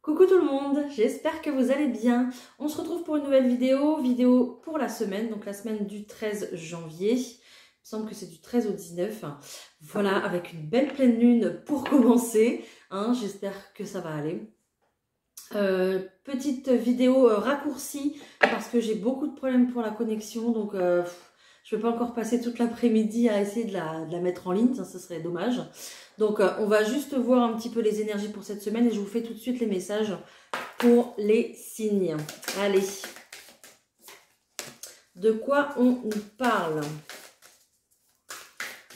Coucou tout le monde, j'espère que vous allez bien. On se retrouve pour une nouvelle vidéo pour la semaine, donc la semaine du 13 janvier. Il me semble que c'est du 13 au 19. Voilà, avec une belle pleine lune pour commencer. J'espère que ça va aller. Petite vidéo raccourcie parce que j'ai beaucoup de problèmes pour la connexion, donc je ne vais pas encore passer toute l'après-midi à essayer de la mettre en ligne, ça serait dommage. Donc on va juste voir un petit peu les énergies pour cette semaine et je vous fais tout de suite les messages pour les signes. Allez, de quoi on nous parle?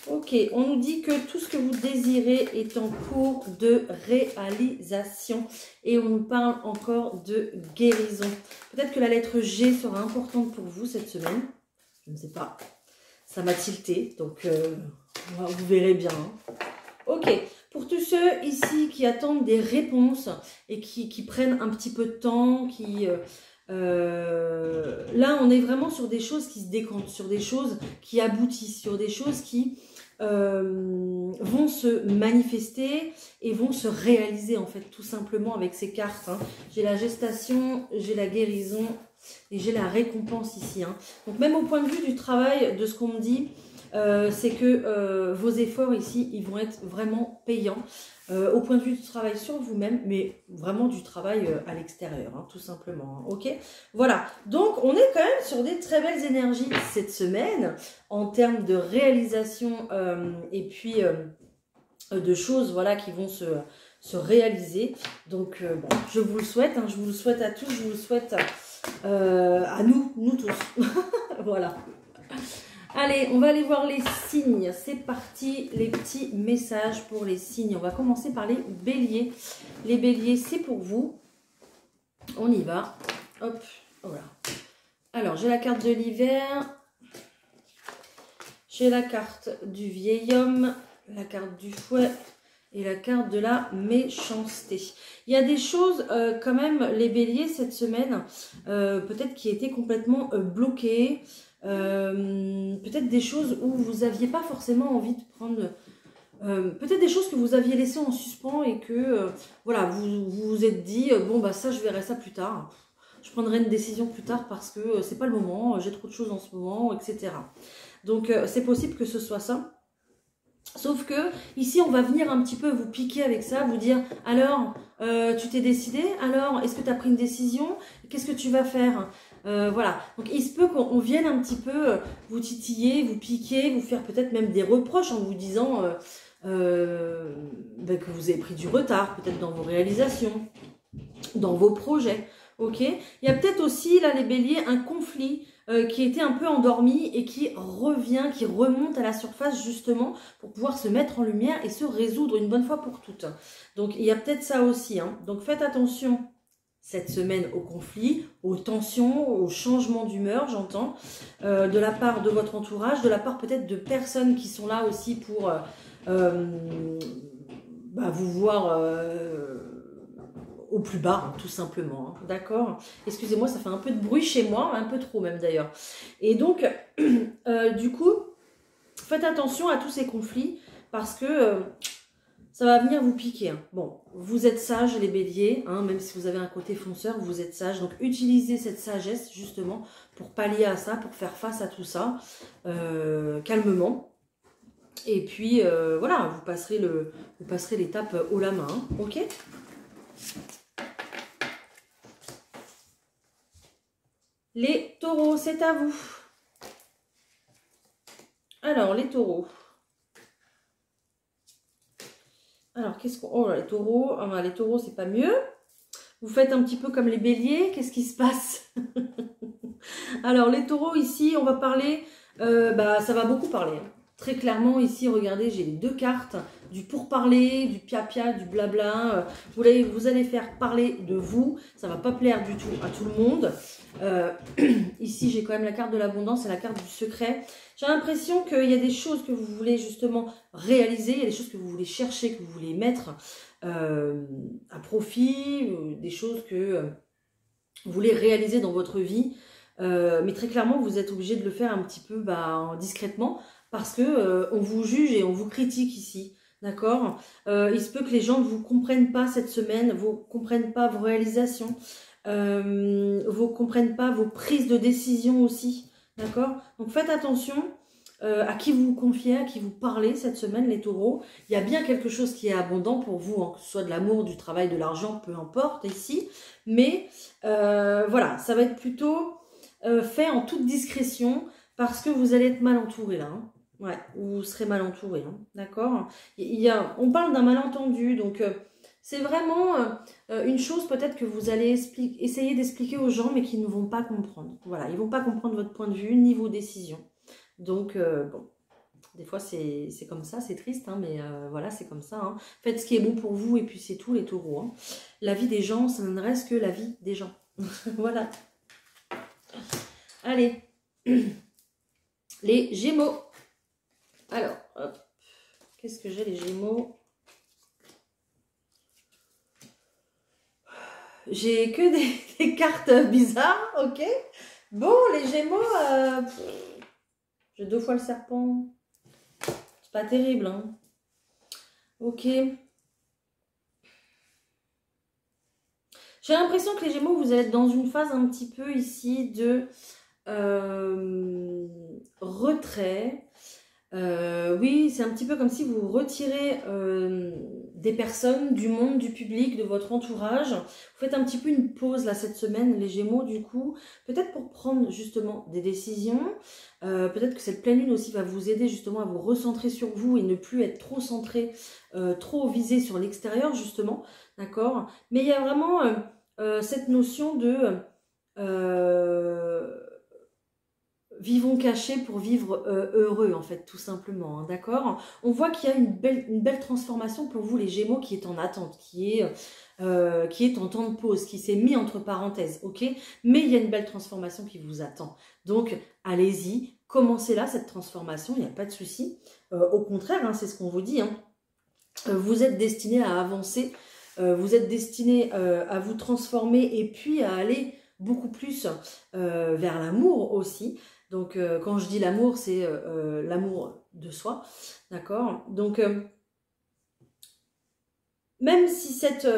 Ok, on nous dit que tout ce que vous désirez est en cours de réalisation. Et on nous parle encore de guérison. Peut-être que la lettre G sera importante pour vous cette semaine. Je ne sais pas. Ça m'a tilté, donc vous verrez bien. Ok, pour tous ceux ici qui attendent des réponses et qui prennent un petit peu de temps, là on est vraiment sur des choses qui se décantent, sur des choses qui aboutissent, sur des choses qui vont se manifester et vont se réaliser en fait tout simplement avec ces cartes. J'ai la gestation, j'ai la guérison et j'ai la récompense ici. Donc même au point de vue du travail, de ce qu'on me dit, c'est que vos efforts ici, ils vont être vraiment payants au point de vue du travail sur vous-même, mais vraiment du travail à l'extérieur, tout simplement. Ok, voilà. Donc, on est quand même sur des très belles énergies cette semaine en termes de réalisation et puis de choses, voilà, qui vont se réaliser. Donc, bon, je vous le souhaite. Je vous le souhaite à tous. Je vous le souhaite à nous tous. Voilà. Allez, on va aller voir les signes. C'est parti, les petits messages pour les signes. On va commencer par les béliers. Les béliers, c'est pour vous. On y va. Hop, voilà. Alors, j'ai la carte de l'hiver. J'ai la carte du vieil homme. La carte du fouet. Et la carte de la méchanceté. Il y a des choses, quand même, les béliers, cette semaine, peut-être qui étaient complètement bloquées. Peut-être des choses où vous n'aviez pas forcément envie de prendre, peut-être des choses que vous aviez laissées en suspens et que voilà, vous vous êtes dit bon bah ça je verrai ça plus tard, je prendrai une décision plus tard parce que c'est pas le moment, j'ai trop de choses en ce moment, etc. Donc c'est possible que ce soit ça. Sauf que ici on va venir un petit peu vous piquer avec ça, vous dire alors tu t'es décidé, alors est-ce que tu as pris une décision, qu'est-ce que tu vas faire? Voilà, donc il se peut qu'on vienne un petit peu vous titiller, vous piquer, vous faire peut-être même des reproches en vous disant que vous avez pris du retard, peut-être dans vos réalisations, dans vos projets. Ok, il y a peut-être aussi là les béliers un conflit qui était un peu endormi et qui revient, qui remonte à la surface justement pour pouvoir se mettre en lumière et se résoudre une bonne fois pour toutes. Donc il y a peut-être ça aussi. Donc faites attention cette semaine au conflit, aux tensions, aux changements d'humeur, j'entends, de la part de votre entourage, de la part peut-être de personnes qui sont là aussi pour vous voir au plus bas, tout simplement. D'accord? Excusez-moi, ça fait un peu de bruit chez moi, un peu trop même d'ailleurs. Et donc, du coup, faites attention à tous ces conflits parce que ça va venir vous piquer. Bon, vous êtes sages les béliers, même si vous avez un côté fonceur, vous êtes sages. Donc utilisez cette sagesse justement pour pallier à ça, pour faire face à tout ça, calmement. Et puis voilà, vous passerez l'étape haut la main, ok? Les taureaux, c'est à vous. Alors, les taureaux. Alors, qu'est-ce qu'on... Oh, les taureaux, les taureaux, c'est pas mieux. Vous faites un petit peu comme les béliers. Qu'est-ce qui se passe? Alors, les taureaux, ici, on va parler... ça va beaucoup parler. Très clairement, ici, regardez, j'ai les deux cartes. Du pourparler, du pia-pia, du blabla. Vous allez faire parler de vous. Ça va pas plaire du tout à tout le monde. Ici, j'ai quand même la carte de l'abondance et la carte du secret. J'ai l'impression qu'il y a des choses que vous voulez justement réaliser, il y a des choses que vous voulez chercher, que vous voulez mettre à profit, des choses que vous voulez réaliser dans votre vie. Mais très clairement, vous êtes obligé de le faire un petit peu discrètement parce que on vous juge et on vous critique ici. d'accord? Il se peut que les gens ne vous comprennent pas cette semaine, ne comprennent pas vos réalisations, ne comprennent pas vos prises de décision aussi, d'accord? Donc faites attention à qui vous confiez, à qui vous parlez cette semaine, les taureaux. Il y a bien quelque chose qui est abondant pour vous, hein, que ce soit de l'amour, du travail, de l'argent, peu importe ici. Mais voilà, ça va être plutôt fait en toute discrétion parce que vous allez être mal entouré là. Hein. Ouais, vous serez mal entouré, hein, d'accord? On parle d'un malentendu, donc c'est vraiment une chose peut-être que vous allez essayer d'expliquer aux gens, mais qu'ils ne vont pas comprendre. Voilà, ils ne vont pas comprendre votre point de vue, ni vos décisions. Donc, bon, des fois c'est comme ça, c'est triste, hein, mais voilà, c'est comme ça. Hein. Faites ce qui est bon pour vous et puis c'est tout, les taureaux. Hein. La vie des gens, ça ne reste que la vie des gens. Voilà. Allez, les Gémeaux. Alors, hop, qu'est-ce que j'ai les Gémeaux? J'ai que des cartes bizarres, ok. Bon, les Gémeaux, j'ai 2 fois le serpent. C'est pas terrible, hein. Ok. J'ai l'impression que les Gémeaux, vous allez être dans une phase un petit peu ici de retrait. Oui, c'est un petit peu comme si vous retirez des personnes, du monde, du public, de votre entourage. Vous faites un petit peu une pause là cette semaine, les Gémeaux du coup, peut-être pour prendre justement des décisions. Peut-être que cette pleine lune aussi va vous aider justement à vous recentrer sur vous et ne plus être trop centré, trop visé sur l'extérieur justement, d'accord? Mais il y a vraiment cette notion de vivons cachés pour vivre heureux, en fait, tout simplement, hein, d'accord? On voit qu'il y a une belle transformation pour vous, les Gémeaux, qui est en attente, qui est en temps de pause, qui s'est mis entre parenthèses, ok? Mais il y a une belle transformation qui vous attend. Donc, allez-y, commencez là, cette transformation, il n'y a pas de souci. Au contraire, hein, c'est ce qu'on vous dit, hein. Vous êtes destiné à avancer, vous êtes destiné à vous transformer et puis à aller beaucoup plus vers l'amour aussi. Donc, quand je dis l'amour, c'est l'amour de soi, d'accord? Donc, même si cette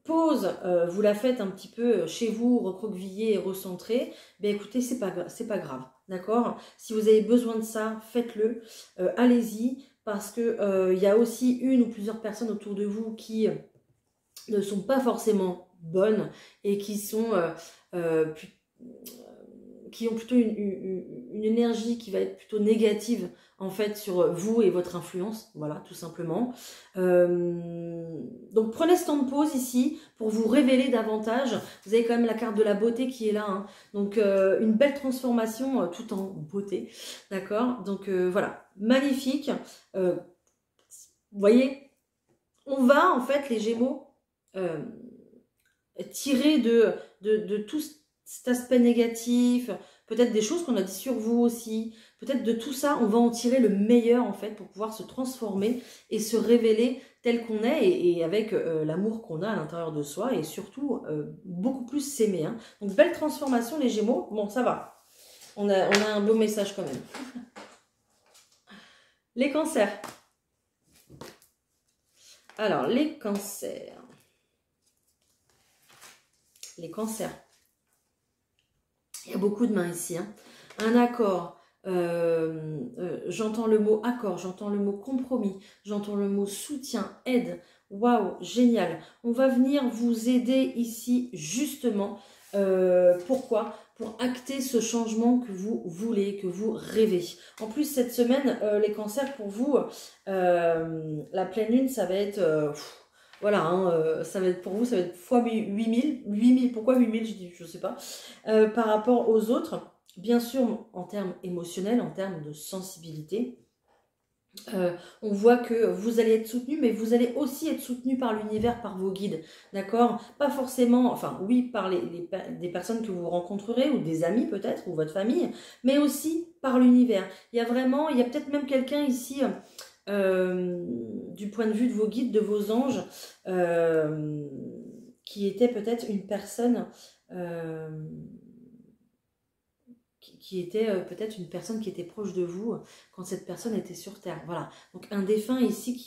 pause, vous la faites un petit peu chez vous, recroquevillé et recentré, ben écoutez, c'est pas grave, d'accord? Si vous avez besoin de ça, faites-le, allez-y, parce que y a aussi une ou plusieurs personnes autour de vous qui ne sont pas forcément bonnes et qui sont qui ont plutôt une énergie qui va être plutôt négative en fait sur vous et votre influence, voilà, tout simplement. Donc prenez ce temps de pause ici pour vous révéler davantage. Vous avez quand même la carte de la beauté qui est là, hein. Donc une belle transformation tout en beauté, d'accord? Donc voilà, magnifique. Vous voyez, on va en fait les Gémeaux tirer de tout cet aspect négatif, peut-être des choses qu'on a dit sur vous aussi, peut-être de tout ça, on va en tirer le meilleur en fait pour pouvoir se transformer et se révéler tel qu'on est et avec l'amour qu'on a à l'intérieur de soi et surtout beaucoup plus s'aimer. Hein. Donc belle transformation les Gémeaux, bon ça va, on a un beau message quand même. Les Cancers. Alors les Cancers. Les Cancers. Il y a beaucoup de mains ici. Hein. Un accord. J'entends le mot accord, j'entends le mot compromis, j'entends le mot soutien, aide. Waouh, génial. On va venir vous aider ici justement. Pourquoi? Pour acter ce changement que vous voulez, que vous rêvez. En plus, cette semaine, les cancers, pour vous, la pleine lune, ça va être... voilà, hein, ça va être pour vous, ça va être fois 8000. 8000, pourquoi 8000? Je sais pas. Par rapport aux autres, bien sûr, en termes émotionnels, en termes de sensibilité, on voit que vous allez être soutenu, mais vous allez aussi être soutenu par l'univers, par vos guides, d'accord? Pas forcément, enfin oui, par des personnes que vous rencontrerez, ou des amis peut-être, ou votre famille, mais aussi par l'univers. Il y a peut-être même quelqu'un ici... du point de vue de vos guides, de vos anges, qui était peut-être une personne qui était peut-être une personne qui était proche de vous quand cette personne était sur Terre. Voilà, donc un défunt ici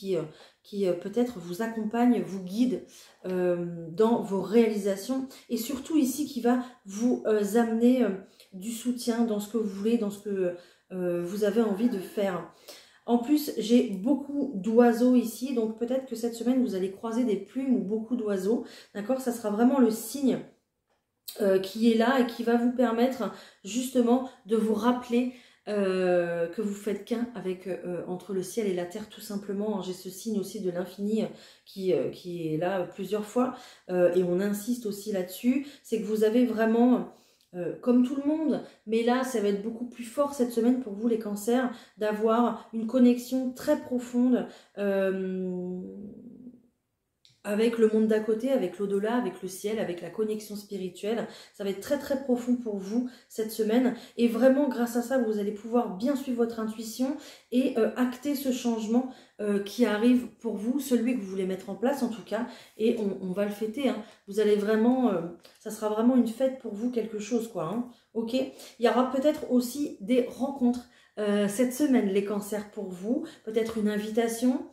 qui peut-être vous accompagne, vous guide dans vos réalisations et surtout ici qui va vous amener du soutien dans ce que vous voulez, dans ce que vous avez envie de faire. En plus, j'ai beaucoup d'oiseaux ici, donc peut-être que cette semaine, vous allez croiser des plumes ou beaucoup d'oiseaux, d'accord? Ça sera vraiment le signe qui est là et qui va vous permettre justement de vous rappeler que vous faites qu'un avec entre le ciel et la terre tout simplement. J'ai ce signe aussi de l'infini qui est là plusieurs fois et on insiste aussi là-dessus. C'est que vous avez vraiment, comme tout le monde, mais là ça va être beaucoup plus fort cette semaine pour vous les cancers, d'avoir une connexion très profonde avec le monde d'à côté, avec l'au-delà, avec le ciel, avec la connexion spirituelle. Ça va être très très profond pour vous cette semaine. Et vraiment, grâce à ça, vous allez pouvoir bien suivre votre intuition et acter ce changement qui arrive pour vous, celui que vous voulez mettre en place en tout cas. Et on va le fêter. Hein. Vous allez vraiment, ça sera vraiment une fête pour vous, quelque chose quoi. Hein. Ok. Il y aura peut-être aussi des rencontres cette semaine, les cancers pour vous. Peut-être une invitation.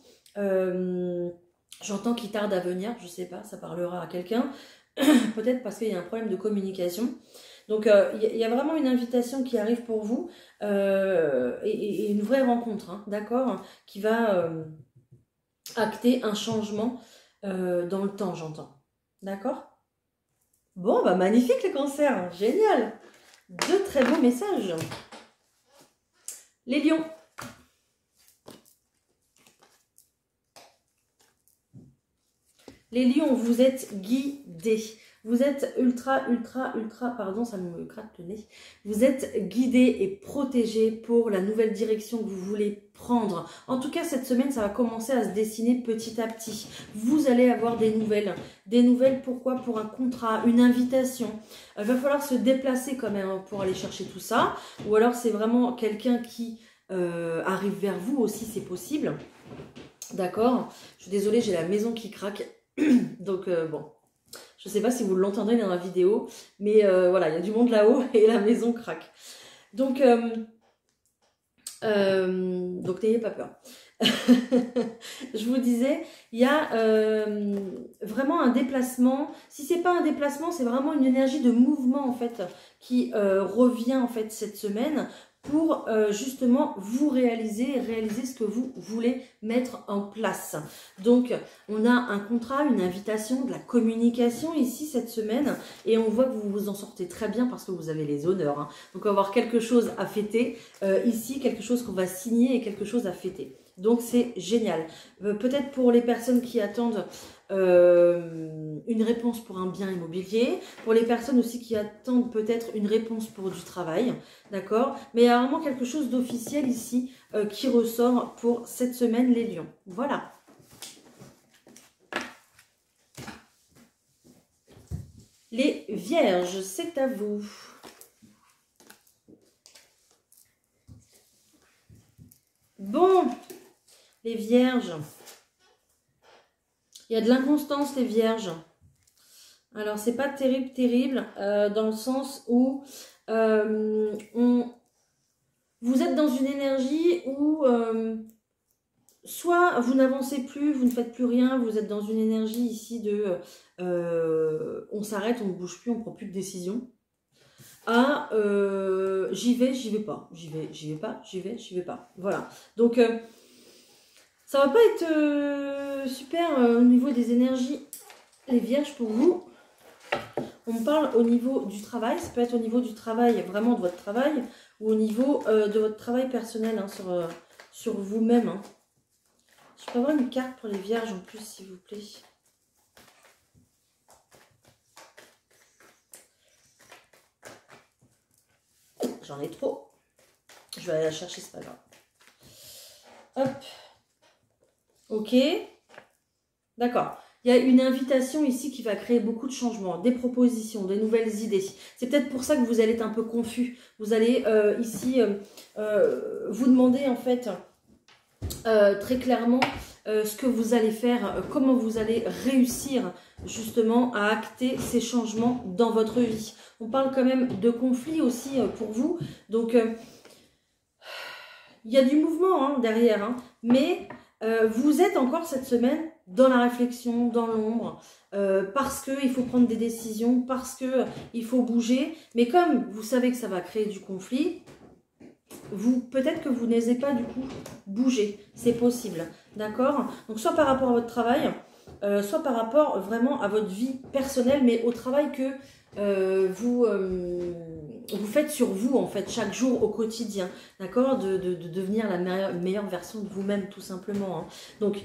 J'entends qu'il tarde à venir, je sais pas, ça parlera à quelqu'un, peut-être parce qu'il y a un problème de communication. Donc il y a vraiment une invitation qui arrive pour vous et une vraie rencontre, hein, d'accord, qui va acter un changement dans le temps, j'entends. D'accord? Bon, bah magnifique les cancers, génial. De très beaux messages. Les lions. Les lions, vous êtes guidés. Vous êtes ultra, pardon, ça me gratte le nez. Vous êtes guidés et protégés pour la nouvelle direction que vous voulez prendre. En tout cas, cette semaine, ça va commencer à se dessiner petit à petit. Vous allez avoir des nouvelles. Des nouvelles, pourquoi? Pour un contrat, une invitation. Il va falloir se déplacer quand même pour aller chercher tout ça. Ou alors, c'est vraiment quelqu'un qui arrive vers vous aussi, c'est possible. D'accord? Je suis désolée, j'ai la maison qui craque. Donc bon, je ne sais pas si vous l'entendrez dans la vidéo, mais voilà, il y a du monde là-haut et la maison craque. Donc n'ayez pas peur. Je vous disais, il y a vraiment un déplacement. Si c'est pas un déplacement, c'est vraiment une énergie de mouvement en fait qui revient en fait cette semaine pour justement vous réaliser ce que vous voulez mettre en place. Donc, on a un contrat, une invitation, de la communication ici cette semaine et on voit que vous vous en sortez très bien parce que vous avez les honneurs. Hein. Donc, on va avoir quelque chose à fêter ici, quelque chose qu'on va signer et quelque chose à fêter. Donc, c'est génial. Peut-être pour les personnes qui attendent une réponse pour un bien immobilier, pour les personnes aussi qui attendent peut-être une réponse pour du travail, d'accord? Mais il y a vraiment quelque chose d'officiel ici qui ressort pour cette semaine, les lions. Voilà. Les vierges, c'est à vous. Bon, les vierges. Il y a de l'inconstance, les vierges. Alors, c'est pas terrible, dans le sens où vous êtes dans une énergie où soit vous n'avancez plus, vous ne faites plus rien, vous êtes dans une énergie ici de on s'arrête, on ne bouge plus, on ne prend plus de décision. À j'y vais pas, j'y vais pas, j'y vais pas. Voilà. Donc, ça va pas être super au niveau des énergies, les vierges, pour vous. On me parle au niveau du travail, ça peut être au niveau du travail, vraiment de votre travail, ou au niveau de votre travail personnel, hein, sur vous-même. Hein. Je peux avoir une carte pour les vierges en plus, s'il vous plaît. J'en ai trop. Je vais aller la chercher, c'est pas grave. Hop. Ok. D'accord. Il y a une invitation ici qui va créer beaucoup de changements, des propositions, des nouvelles idées. C'est peut-être pour ça que vous allez être un peu confus. Vous allez ici vous demander en fait très clairement ce que vous allez faire, comment vous allez réussir justement à acter ces changements dans votre vie. On parle quand même de conflits aussi pour vous, donc il y a du mouvement hein, derrière, hein, mais vous êtes encore cette semaine dans la réflexion, dans l'ombre, parce qu'il faut prendre des décisions, parce qu'il faut bouger, mais comme vous savez que ça va créer du conflit, peut-être que vous n'osez pas du coup bouger, c'est possible, d'accord? Donc soit par rapport à votre travail, soit par rapport vraiment à votre vie personnelle, mais au travail que vous faites sur vous en fait, chaque jour au quotidien, d'accord? De devenir la meilleure version de vous-même tout simplement, hein. Donc,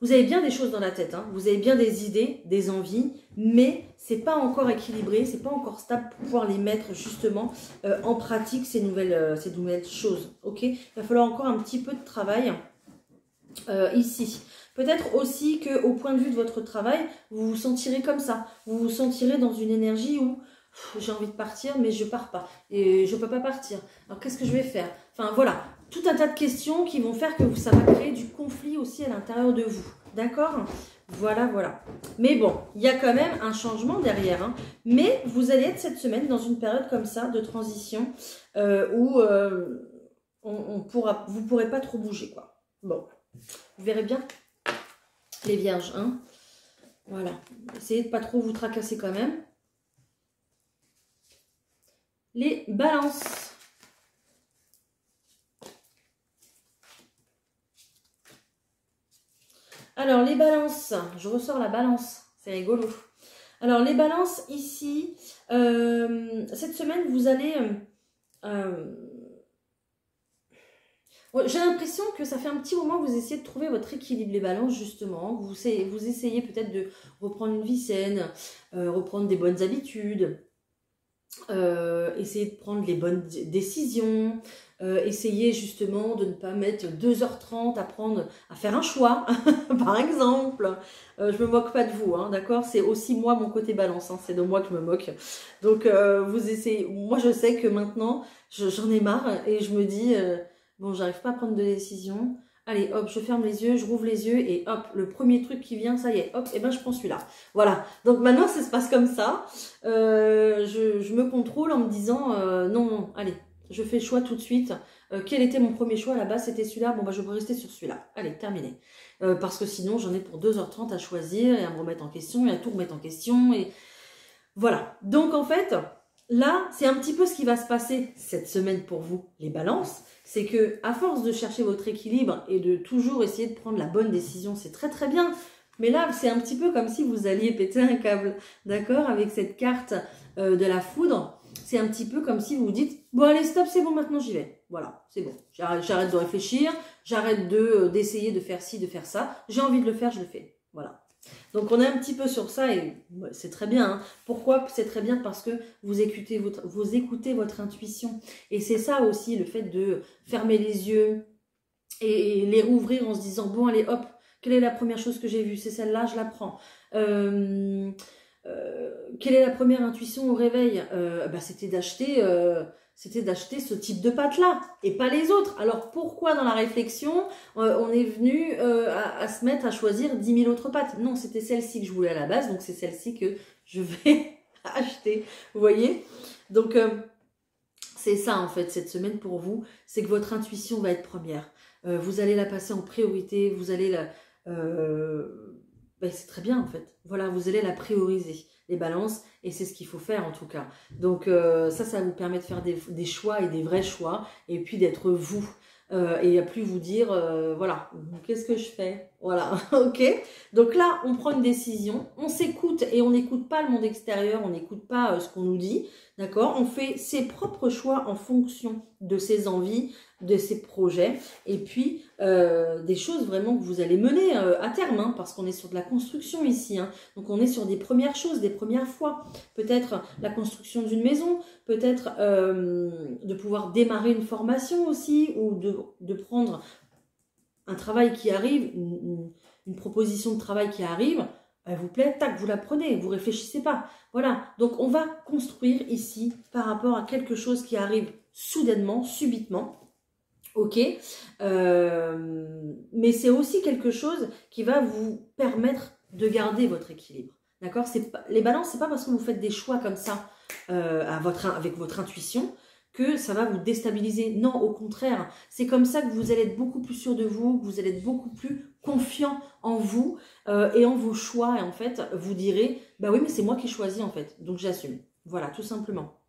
vous avez bien des choses dans la tête, hein, vous avez bien des idées, des envies, mais c'est pas encore équilibré, c'est pas encore stable pour pouvoir les mettre justement en pratique ces nouvelles choses, ok? Il va falloir encore un petit peu de travail ici. Peut-être aussi qu'au point de vue de votre travail, vous vous sentirez comme ça, vous vous sentirez dans une énergie où j'ai envie de partir, mais je pars pas, et je peux pas partir. Alors qu'est-ce que je vais faire? Enfin voilà, tout un tas de questions qui vont faire que ça va créer du conflit aussi à l'intérieur de vous, d'accord? Voilà, voilà. Mais bon, il y a quand même un changement derrière, hein. Mais vous allez être cette semaine dans une période comme ça, de transition, où vous pourrez pas trop bouger, quoi. Bon, vous verrez bien les vierges, hein. Voilà, essayez de pas trop vous tracasser quand même. Les balances. Alors, les balances, je ressors la balance, c'est rigolo. Alors, les balances, ici, cette semaine, vous allez... j'ai l'impression que ça fait un petit moment que vous essayez de trouver votre équilibre, les balances, justement. Vous essayez peut-être de reprendre une vie saine, reprendre des bonnes habitudes, essayer de prendre les bonnes décisions, essayer justement de ne pas mettre 2h30 à faire un choix, par exemple. Je me moque pas de vous, hein, d'accord? C'est aussi moi, mon côté balance, hein, c'est de moi que je me moque. Donc, vous essayez... Moi, je sais que maintenant, j'en ai marre et je me dis... bon, j'arrive pas à prendre de décision. Allez, hop, je ferme les yeux, je rouvre les yeux et hop, le premier truc qui vient, ça y est, hop, et ben je prends celui-là. Voilà. Donc maintenant, ça se passe comme ça. Je me contrôle en me disant, non, non, allez, je fais le choix tout de suite. Quel était mon premier choix là-bas? C'était celui-là. Bon, bah, je vais rester sur celui-là. Allez, terminé. Parce que sinon, j'en ai pour 2h30 à choisir et à me remettre en question et à tout remettre en question. Et voilà. Donc, en fait, là, c'est un petit peu ce qui va se passer cette semaine pour vous, les balances. C'est que, à force de chercher votre équilibre et de toujours essayer de prendre la bonne décision, c'est très très bien. Mais là, c'est un petit peu comme si vous alliez péter un câble, d'accord? Avec cette carte de la foudre, c'est un petit peu comme si vous vous dites, bon allez stop, c'est bon, maintenant j'y vais. Voilà, c'est bon. J'arrête de réfléchir, j'arrête d'essayer de faire ci, de faire ça. J'ai envie de le faire, je le fais. Voilà. Donc on est un petit peu sur ça et c'est très bien, hein. Pourquoi c'est très bien? Parce que vous écoutez votre intuition. Et c'est ça aussi, le fait de fermer les yeux et les rouvrir en se disant, bon allez hop, quelle est la première chose que j'ai vue? C'est celle-là, je la prends. Quelle est la première intuition au réveil? Bah, c'était d'acheter ce type de pâte-là et pas les autres. Alors pourquoi dans la réflexion, on est venu à se mettre à choisir 10 000 autres pâtes? Non, c'était celle-ci que je voulais à la base, donc c'est celle-ci que je vais acheter. Vous voyez? Donc, c'est ça en fait cette semaine pour vous, c'est que votre intuition va être première. Vous allez la passer en priorité, vous allez la... c'est très bien en fait. Voilà, vous allez la prioriser, les balances, et c'est ce qu'il faut faire en tout cas. Donc ça vous permet de faire des choix et des vrais choix, et puis d'être vous. Et à plus vous dire, voilà, qu'est-ce que je fais? Voilà, ok. Donc là, on prend une décision, on s'écoute et on n'écoute pas le monde extérieur, on n'écoute pas ce qu'on nous dit, d'accord? On fait ses propres choix en fonction de ses envies, de ses projets, et puis des choses vraiment que vous allez mener à terme, hein, parce qu'on est sur de la construction ici, hein. Donc on est sur des premières choses, des premières fois, peut-être la construction d'une maison, peut-être de pouvoir démarrer une formation aussi, ou de prendre un travail qui arrive, une proposition de travail qui arrive, elle vous plaît, tac, vous la prenez, vous réfléchissez pas. Voilà, donc on va construire ici par rapport à quelque chose qui arrive soudainement, subitement, Ok, mais c'est aussi quelque chose qui va vous permettre de garder votre équilibre. D'accord? Les balances, c'est pas parce que vous faites des choix comme ça avec votre intuition que ça va vous déstabiliser. Non, au contraire, c'est comme ça que vous allez être beaucoup plus sûr de vous, que vous allez être beaucoup plus confiant en vous et en vos choix. Et en fait, vous direz, bah oui, mais c'est moi qui ai choisi en fait, donc j'assume. Voilà, tout simplement.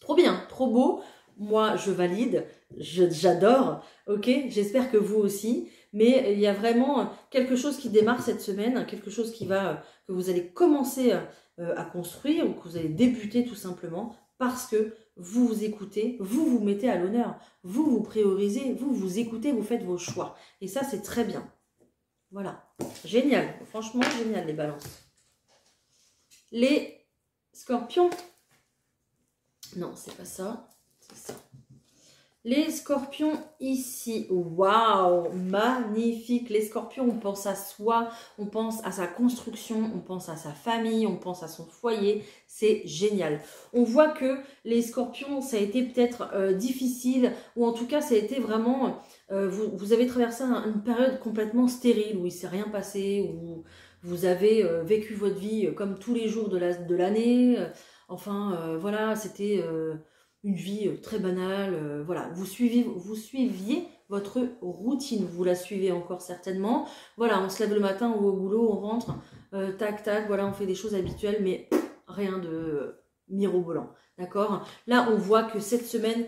Trop bien, trop beau. Moi, je valide, j'adore, ok? J'espère que vous aussi. Mais il y a vraiment quelque chose qui démarre cette semaine, quelque chose que vous allez commencer à construire ou que vous allez débuter tout simplement parce que vous vous écoutez, vous vous mettez à l'honneur, vous vous priorisez, vous vous écoutez, vous faites vos choix. Et ça, c'est très bien. Voilà, génial, franchement génial les balances. Les scorpions. Non, c'est pas ça. C'est ça. Les scorpions ici. Waouh, magnifique. Les scorpions, on pense à soi, on pense à sa construction, on pense à sa famille, on pense à son foyer. C'est génial. On voit que les scorpions, ça a été peut-être difficile, ou en tout cas, ça a été vraiment... vous avez traversé une période complètement stérile, où il ne s'est rien passé, où vous avez vécu votre vie comme tous les jours de l'année. Enfin, voilà, c'était une vie très banale. Voilà, vous suiviez votre routine. Vous la suivez encore certainement. Voilà, on se lève le matin, on va au boulot, on rentre, tac, tac, voilà, on fait des choses habituelles, mais rien de mirobolant. D'accord? Là, on voit que cette semaine,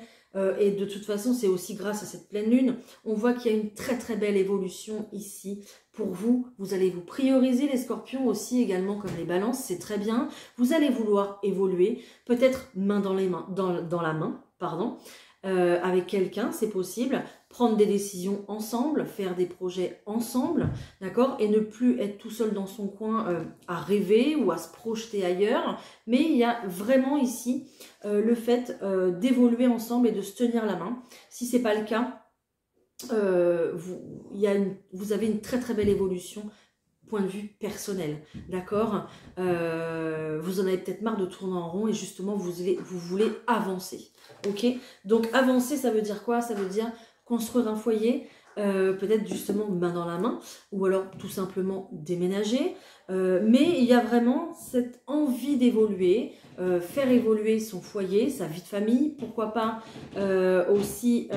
et de toute façon, c'est aussi grâce à cette pleine lune, on voit qu'il y a une très très belle évolution ici. Pour vous, vous allez vous prioriser les scorpions aussi également comme les balances, c'est très bien. Vous allez vouloir évoluer, peut-être main dans la main, pardon, avec quelqu'un, c'est possible. Prendre des décisions ensemble, faire des projets ensemble, d'accord? Et ne plus être tout seul dans son coin à rêver ou à se projeter ailleurs. Mais il y a vraiment ici le fait d'évoluer ensemble et de se tenir la main. Si ce n'est pas le cas, vous avez une très très belle évolution point de vue personnel, d'accord? Vous en avez peut-être marre de tourner en rond et justement vous voulez avancer, ok? Donc avancer, ça veut dire quoi? Ça veut dire construire un foyer, peut-être justement main dans la main, ou alors tout simplement déménager, mais il y a vraiment cette envie d'évoluer, faire évoluer son foyer, sa vie de famille, pourquoi pas aussi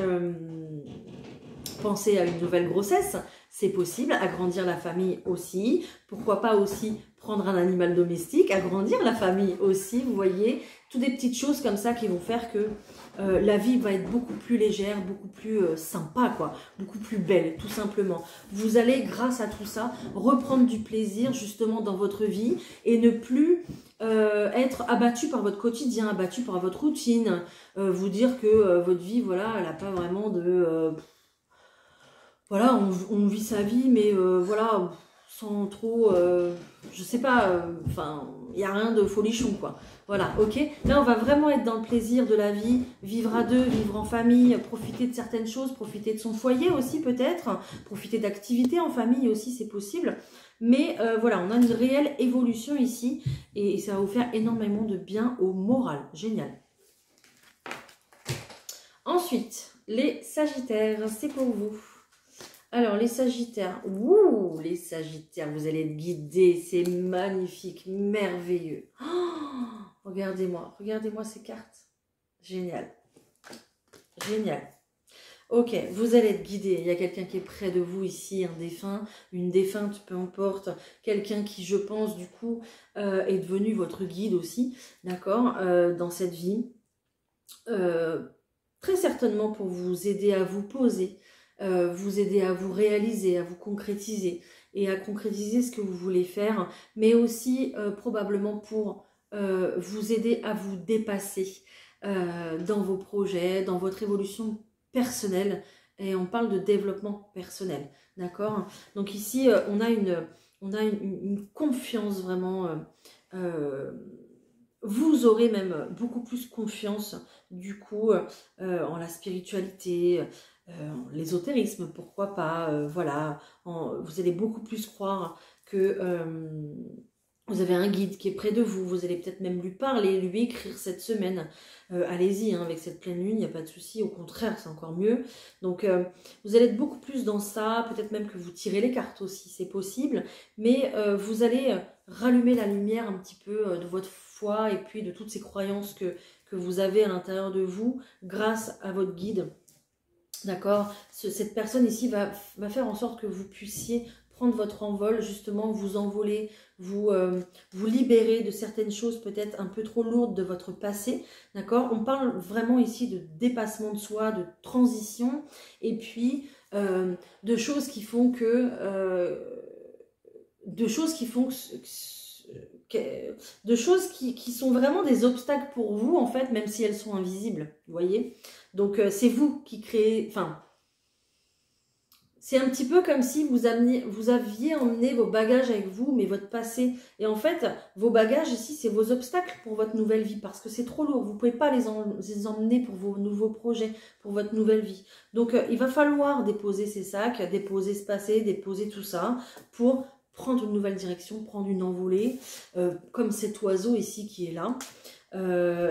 penser à une nouvelle grossesse, c'est possible, agrandir la famille aussi, pourquoi pas aussi prendre un animal domestique, agrandir la famille aussi, vous voyez, toutes des petites choses comme ça qui vont faire que la vie va être beaucoup plus légère, beaucoup plus sympa, quoi, beaucoup plus belle, tout simplement. Vous allez, grâce à tout ça, reprendre du plaisir justement dans votre vie et ne plus être abattu par votre quotidien, abattu par votre routine, vous dire que votre vie, voilà, elle n'a pas vraiment de... voilà, on vit sa vie, mais voilà, sans trop, je sais pas, enfin, il n'y a rien de folichon, quoi. Voilà, ok. Là, on va vraiment être dans le plaisir de la vie, vivre à deux, vivre en famille, profiter de certaines choses, profiter de son foyer aussi, peut-être, profiter d'activités en famille aussi, c'est possible. Mais voilà, on a une réelle évolution ici, et ça va vous faire énormément de bien au moral. Génial. Ensuite, les Sagittaires, c'est pour vous. Alors, les Sagittaires, ouh, les Sagittaires, vous allez être guidés, c'est magnifique, merveilleux. Oh, regardez-moi ces cartes. Génial, génial. Ok, vous allez être guidé, il y a quelqu'un qui est près de vous ici, un défunt, une défunte, peu importe, quelqu'un qui, je pense, du coup, est devenu votre guide aussi, d'accord, dans cette vie. Très certainement pour vous aider à vous poser, vous aider à vous réaliser, à vous concrétiser et à concrétiser ce que vous voulez faire, mais aussi probablement pour vous aider à vous dépasser dans vos projets, dans votre évolution personnelle, et on parle de développement personnel, d'accord? Donc ici, on a une confiance vraiment... vous aurez même beaucoup plus confiance du coup en la spiritualité, l'ésotérisme, pourquoi pas, voilà, vous allez beaucoup plus croire que Vous avez un guide qui est près de vous, vous allez peut-être même lui parler, lui écrire cette semaine. Allez-y, hein, avec cette pleine lune, il n'y a pas de souci, au contraire, c'est encore mieux. Donc, vous allez être beaucoup plus dans ça, peut-être même que vous tirez les cartes aussi, c'est possible. Mais vous allez rallumer la lumière un petit peu de votre foi et puis de toutes ces croyances que vous avez à l'intérieur de vous grâce à votre guide. D'accord? Cette personne ici va faire en sorte que vous puissiez prendre votre envol, justement vous envoler, vous libérer de certaines choses peut-être un peu trop lourdes de votre passé, d'accord? On parle vraiment ici de dépassement de soi, de transition, et puis de choses qui font que... de choses qui sont vraiment des obstacles pour vous, en fait, même si elles sont invisibles, vous voyez? Donc, c'est vous qui créez... Enfin, c'est un petit peu comme si vous aviez emmené vos bagages avec vous, mais votre passé. Et en fait, vos bagages ici, c'est vos obstacles pour votre nouvelle vie, parce que c'est trop lourd. Vous ne pouvez pas les emmener pour vos nouveaux projets, pour votre nouvelle vie. Donc, il va falloir déposer ces sacs, déposer ce passé, déposer tout ça, pour prendre une nouvelle direction, prendre une envolée, comme cet oiseau ici qui est là.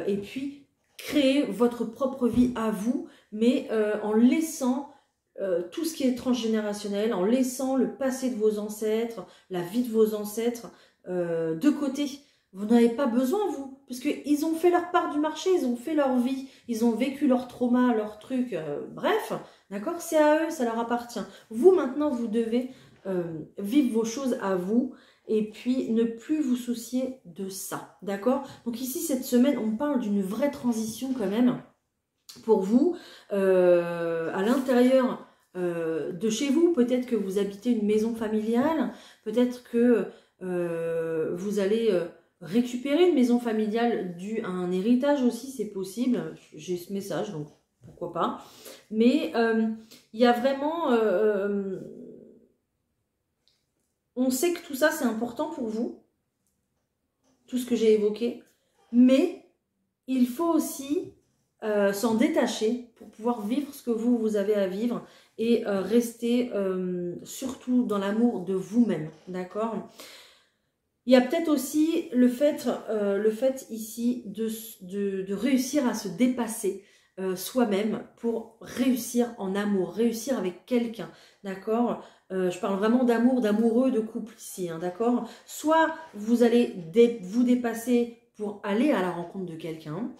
Et puis, créer votre propre vie à vous, mais en laissant... tout ce qui est transgénérationnel, en laissant le passé de vos ancêtres, la vie de vos ancêtres de côté. Vous n'avez pas besoin, vous, parce qu'ils ont fait leur part du marché, ils ont fait leur vie, ils ont vécu leur trauma, leurs trucs, bref, d'accord, c'est à eux, ça leur appartient. Vous, maintenant, vous devez vivre vos choses à vous, et puis ne plus vous soucier de ça, d'accord? Donc ici, cette semaine, on parle d'une vraie transition quand même, pour vous, à l'intérieur de chez vous, peut-être que vous habitez une maison familiale, peut-être que vous allez récupérer une maison familiale due à un héritage aussi, c'est possible, j'ai ce message, donc pourquoi pas. Mais il y a vraiment... on sait que tout ça, c'est important pour vous, tout ce que j'ai évoqué, mais il faut aussi... s'en détacher pour pouvoir vivre ce que vous avez à vivre et rester surtout dans l'amour de vous-même, d'accord? Il y a peut-être aussi le fait ici de réussir à se dépasser soi-même pour réussir en amour, réussir avec quelqu'un, d'accord? Je parle vraiment d'amour, d'amoureux, de couple ici, hein, d'accord? Soit vous allez vous dépasser pour aller à la rencontre de quelqu'un,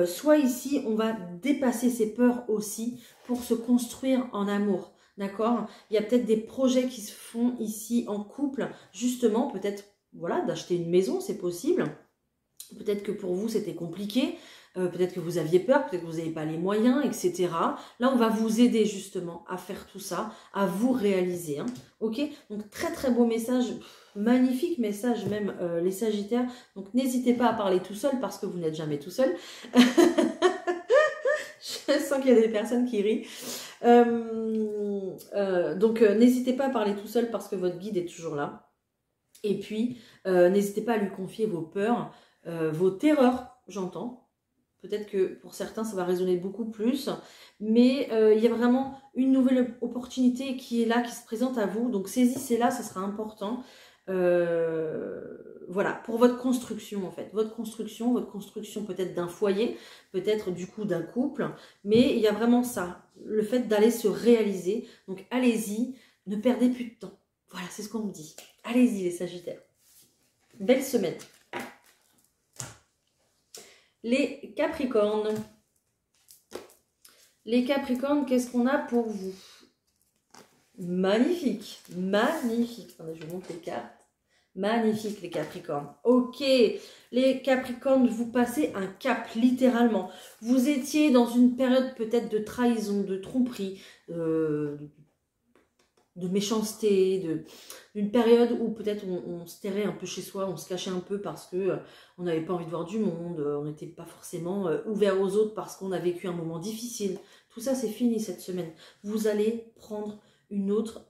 soit ici, on va dépasser ses peurs aussi pour se construire en amour, d'accord? Il y a peut-être des projets qui se font ici en couple, justement, peut-être, voilà, d'acheter une maison, c'est possible. Peut-être que pour vous, c'était compliqué, peut-être que vous aviez peur, peut-être que vous n'avez pas les moyens, etc. Là, on va vous aider justement à faire tout ça, à vous réaliser, hein, ok? Donc, très très beau message. Magnifique message même les Sagittaires, donc n'hésitez pas à parler tout seul parce que vous n'êtes jamais tout seul. Je sens qu'il y a des personnes qui rient. Donc n'hésitez pas à parler tout seul parce que votre guide est toujours là. Et puis n'hésitez pas à lui confier vos peurs, vos terreurs, j'entends. Peut-être que pour certains, ça va résonner beaucoup plus. Mais il y a vraiment une nouvelle opportunité qui est là, qui se présente à vous. Donc saisissez-la, ça sera important. Voilà, pour votre construction en fait. Votre construction peut-être d'un foyer, peut-être du coup d'un couple. Mais il y a vraiment ça, le fait d'aller se réaliser. Donc allez-y, ne perdez plus de temps. Voilà, c'est ce qu'on me dit. Allez-y les Sagittaires. Belle semaine. Les Capricornes. Les Capricornes, qu'est-ce qu'on a pour vous? Magnifique, magnifique. Attendez, je vous montre les cartes. Magnifique les Capricornes. Ok, les Capricornes, vous passez un cap, littéralement. Vous étiez dans une période peut-être de trahison, de tromperie, de méchanceté, d'une période où peut-être on se terrait un peu chez soi, on se cachait un peu parce que on n'avait pas envie de voir du monde, on n'était pas forcément ouvert aux autres parce qu'on a vécu un moment difficile. Tout ça, c'est fini cette semaine. Vous allez prendre une autre,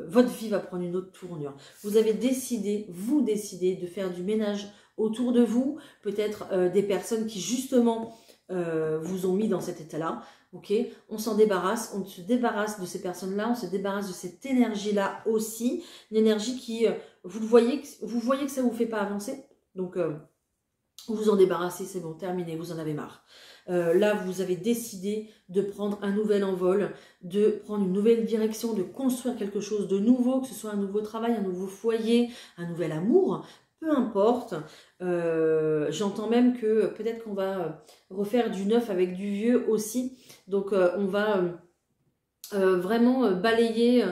votre vie va prendre une autre tournure. Vous avez décidé, vous décidez de faire du ménage autour de vous, peut-être des personnes qui justement vous ont mis dans cet état-là. Ok, on s'en débarrasse, on se débarrasse de ces personnes-là, on se débarrasse de cette énergie-là aussi. Une énergie qui, vous voyez que ça ne vous fait pas avancer. Donc, vous vous en débarrassez, c'est bon, terminé, vous en avez marre. Là, vous avez décidé de prendre un nouvel envol, de prendre une nouvelle direction, de construire quelque chose de nouveau, que ce soit un nouveau travail, un nouveau foyer, un nouvel amour, peu importe. J'entends même que peut-être qu'on va refaire du neuf avec du vieux aussi. Donc, on va vraiment balayer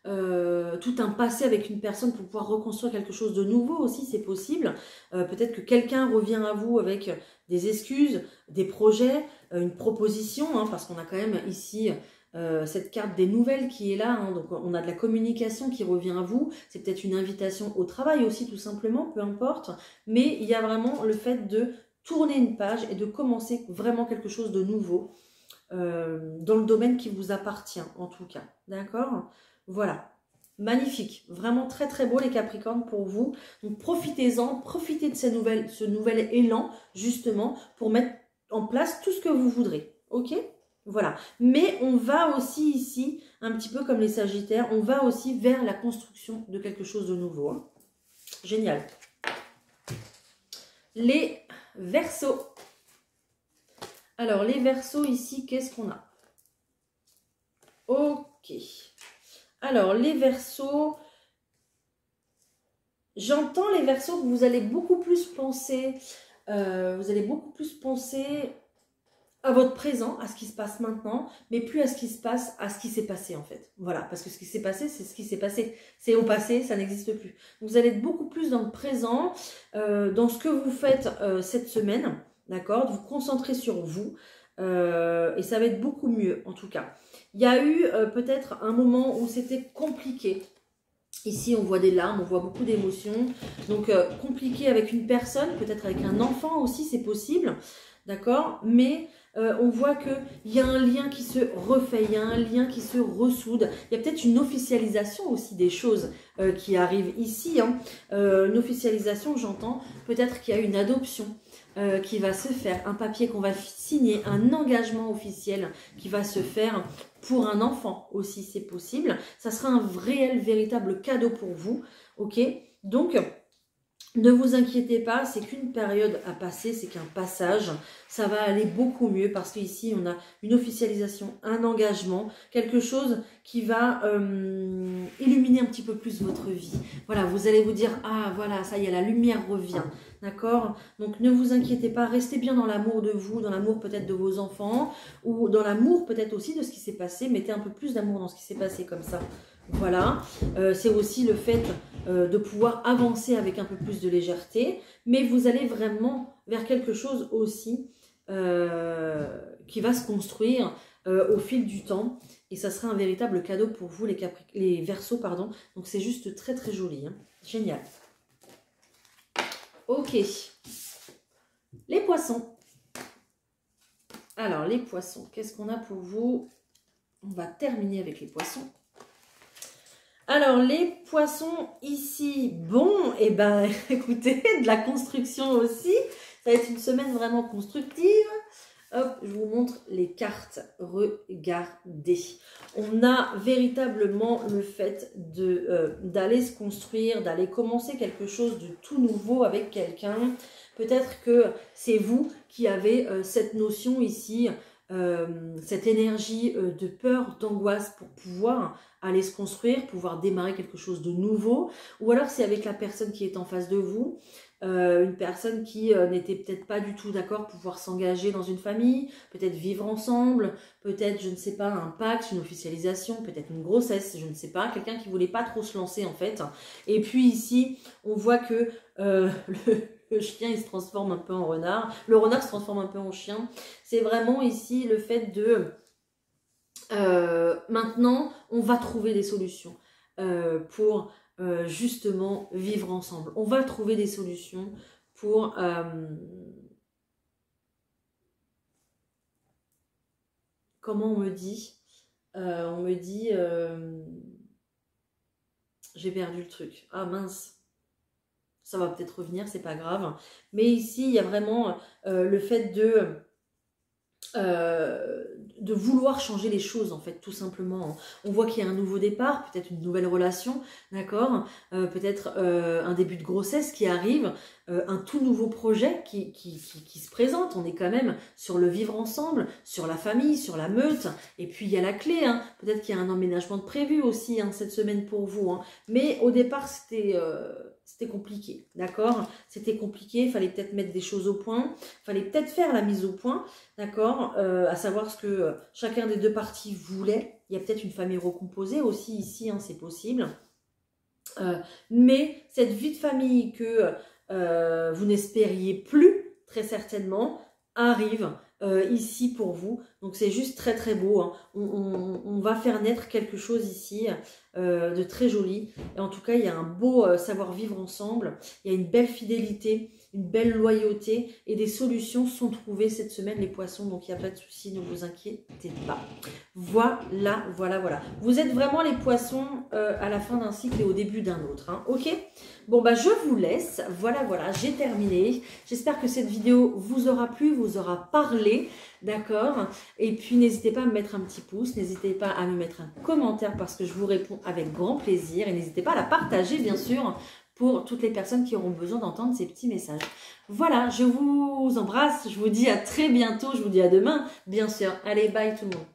tout un passé avec une personne pour pouvoir reconstruire quelque chose de nouveau aussi, c'est possible. Peut-être que quelqu'un revient à vous avec des excuses, des projets, une proposition, hein, parce qu'on a quand même ici cette carte des nouvelles qui est là, hein, donc on a de la communication qui revient à vous, c'est peut-être une invitation au travail aussi tout simplement, peu importe, mais il y a vraiment le fait de tourner une page et de commencer vraiment quelque chose de nouveau dans le domaine qui vous appartient en tout cas, d'accord? Voilà, magnifique, vraiment très très beau les Capricornes pour vous. Donc profitez-en, profitez de ce nouvel élan justement pour mettre en place tout ce que vous voudrez, ok? Voilà, mais on va aussi ici, un petit peu comme les Sagittaires, on va aussi vers la construction de quelque chose de nouveau. Hein. Génial. Les Verseaux. Alors les Verseaux ici, qu'est-ce qu'on a? Ok. Alors, les Verseaux, j'entends les Verseaux que vous allez beaucoup plus penser, à votre présent, à ce qui se passe maintenant, mais plus à ce qui se passe, à ce qui s'est passé en fait. Voilà, parce que ce qui s'est passé, c'est ce qui s'est passé. C'est au passé, ça n'existe plus. Vous allez être beaucoup plus dans le présent, dans ce que vous faites cette semaine, d'accord? De vous concentrer sur vous, et ça va être beaucoup mieux en tout cas. Il y a eu peut-être un moment où c'était compliqué. Ici, on voit des larmes, on voit beaucoup d'émotions. Donc, compliqué avec une personne, peut-être avec un enfant aussi, c'est possible. D'accord? Mais on voit qu'il y a un lien qui se refait, il y a un lien qui se ressoude. Il y a peut-être une officialisation aussi des choses qui arrivent ici. Hein. Une officialisation, j'entends, peut-être qu'il y a une adoption. Qui va se faire, un papier qu'on va signer, un engagement officiel qui va se faire pour un enfant aussi, c'est possible. Ça sera un réel, véritable cadeau pour vous, ok? Donc, ne vous inquiétez pas, c'est qu'une période à passer, c'est qu'un passage. Ça va aller beaucoup mieux parce qu'ici, on a une officialisation, un engagement, quelque chose qui va illuminer un petit peu plus votre vie. Voilà, vous allez vous dire, ah voilà, ça y est, la lumière revient. D'accord? Donc, ne vous inquiétez pas, restez bien dans l'amour de vous, dans l'amour peut-être de vos enfants ou dans l'amour peut-être aussi de ce qui s'est passé. Mettez un peu plus d'amour dans ce qui s'est passé comme ça. Voilà, c'est aussi le fait de pouvoir avancer avec un peu plus de légèreté, mais vous allez vraiment vers quelque chose aussi qui va se construire au fil du temps, et ça sera un véritable cadeau pour vous les Verseaux, pardon. Donc c'est juste très très joli, hein. Génial. Ok, les Poissons. Alors les Poissons, qu'est-ce qu'on a pour vous? On va terminer avec les Poissons. Alors, les Poissons ici, bon, et ben, écoutez, de la construction aussi. Ça va être une semaine vraiment constructive. Hop, je vous montre les cartes. Regardez. On a véritablement le fait d'aller se construire, d'aller commencer quelque chose de tout nouveau avec quelqu'un. Peut-être que c'est vous qui avez cette notion ici, cette énergie de peur, d'angoisse pour pouvoir aller se construire, pouvoir démarrer quelque chose de nouveau, ou alors c'est avec la personne qui est en face de vous, une personne qui n'était peut-être pas du tout d'accord pour pouvoir s'engager dans une famille, peut-être vivre ensemble, peut-être, je ne sais pas, un pacte, une officialisation, peut-être une grossesse, je ne sais pas, quelqu'un qui voulait pas trop se lancer en fait. Et puis ici, on voit que le chien, il se transforme un peu en renard. Le renard se transforme un peu en chien. C'est vraiment ici le fait de... maintenant, on va trouver des solutions pour justement vivre ensemble. On va trouver des solutions pour... comment on me dit? On me dit... j'ai perdu le truc. Ah mince. Ça va peut-être revenir, c'est pas grave. Mais ici, il y a vraiment le fait de de vouloir changer les choses en fait, tout simplement. On voit qu'il y a un nouveau départ, peut-être une nouvelle relation, d'accord, peut-être un début de grossesse qui arrive, un tout nouveau projet qui se présente. On est quand même sur le vivre ensemble, sur la famille, sur la meute, et puis il y a la clé, hein. Peut-être qu'il y a un emménagement de prévu aussi, hein, cette semaine pour vous, hein. Mais au départ c'était compliqué, d'accord, c'était compliqué, il fallait peut-être mettre des choses au point, il fallait peut-être faire la mise au point, d'accord, à savoir ce que chacun des deux parties voulait. Il y a peut-être une famille recomposée aussi ici, hein, c'est possible. Mais cette vie de famille que vous n'espériez plus, très certainement, arrive ici pour vous. Donc c'est juste très très beau, hein. On va faire naître quelque chose ici de très joli. Et en tout cas, il y a un beau savoir-vivre ensemble. Il y a une belle fidélité, une belle loyauté et des solutions sont trouvées cette semaine, les poissons. Donc il n'y a pas de souci, ne vous inquiétez pas. Voilà, voilà, voilà. Vous êtes vraiment les poissons à la fin d'un cycle et au début d'un autre, hein. Ok? Bon, bah je vous laisse. Voilà, voilà, j'ai terminé. J'espère que cette vidéo vous aura plu, vous aura parlé. D'accord? Et puis, n'hésitez pas à me mettre un petit pouce. N'hésitez pas à me mettre un commentaire parce que je vous réponds avec grand plaisir. Et n'hésitez pas à la partager, bien sûr, pour toutes les personnes qui auront besoin d'entendre ces petits messages. Voilà, je vous embrasse. Je vous dis à très bientôt. Je vous dis à demain, bien sûr. Allez, bye tout le monde.